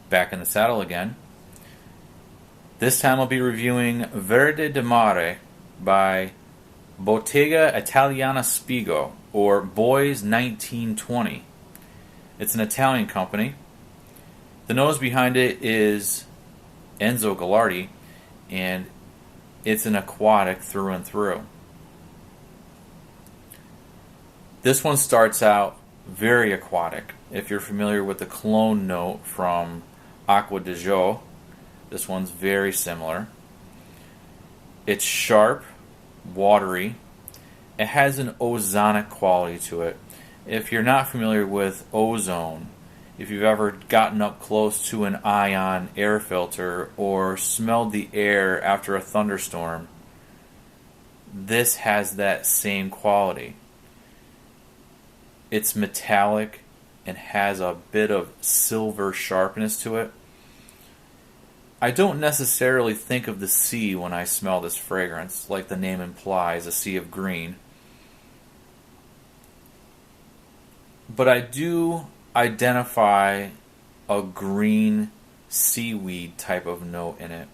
Back in the saddle again. This time I'll be reviewing Verde de Mare by Bottega Italiana Spigo, or Bois 1920. It's an Italian company. The nose behind it is Enzo Gallardi, and it's an aquatic through and through. This one starts out very aquatic. If you're familiar with the clone note from Acqua di Gio, this one's very similar. It's sharp, watery. It has an ozonic quality to it. If you're not familiar with ozone, if you've ever gotten up close to an ion air filter or smelled the air after a thunderstorm, this has that same quality. It's metallic and has a bit of silver sharpness to it. I don't necessarily think of the sea when I smell this fragrance, like the name implies, a sea of green. But I do identify a green seaweed type of note in it.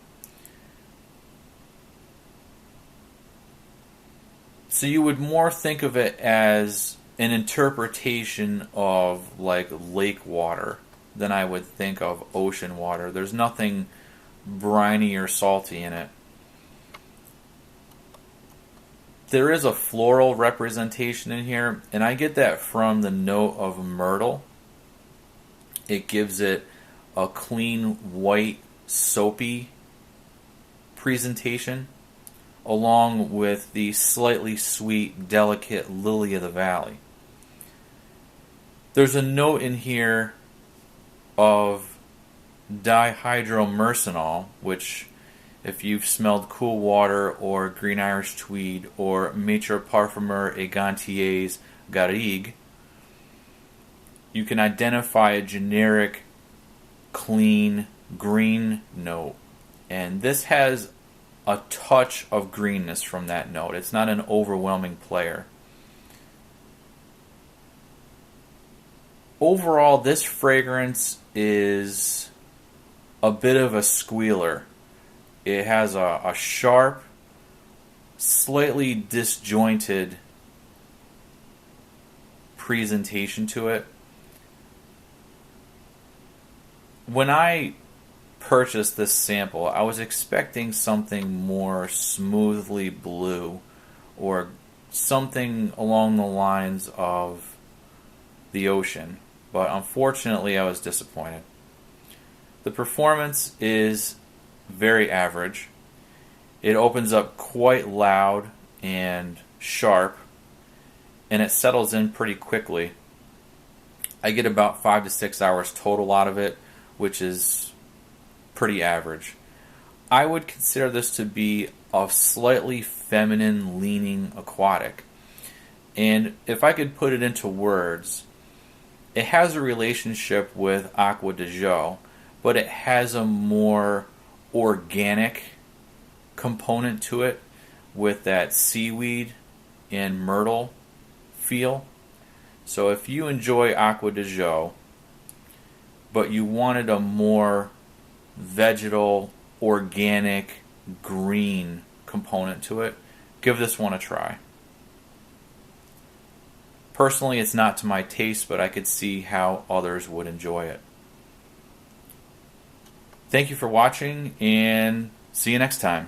So you would more think of it as an interpretation of like lake water than I would think of ocean water. There's nothing briny or salty in it. There is a floral representation in here, and I get that from the note of myrtle. It gives it a clean, white, soapy presentation, along with the slightly sweet, delicate lily of the valley. There's a note in here of dihydromercenol, which, if you've smelled Cool Water or Green Irish Tweed or Maître Parfumeur et Gantier's Garrigue, you can identify a generic, clean, green note. And this has a touch of greenness from that note. It's not an overwhelming player. Overall, this fragrance is a bit of a squealer. It has a sharp, slightly disjointed presentation to it. When I purchased this sample, I was expecting something more smoothly blue or something along the lines of the ocean, but unfortunately I was disappointed. The performance is very average. It opens up quite loud and sharp, and it settles in pretty quickly. I get about 5 to 6 hours total out of it, which is pretty average. I would consider this to be a slightly feminine leaning aquatic. And if I could put it into words, it has a relationship with Acqua di Gio, but it has a more organic component to it with that seaweed and myrtle feel. So if you enjoy Acqua di Gio, but you wanted a more vegetal, organic, green component to it, give this one a try. Personally, it's not to my taste, but I could see how others would enjoy it. Thank you for watching, and see you next time.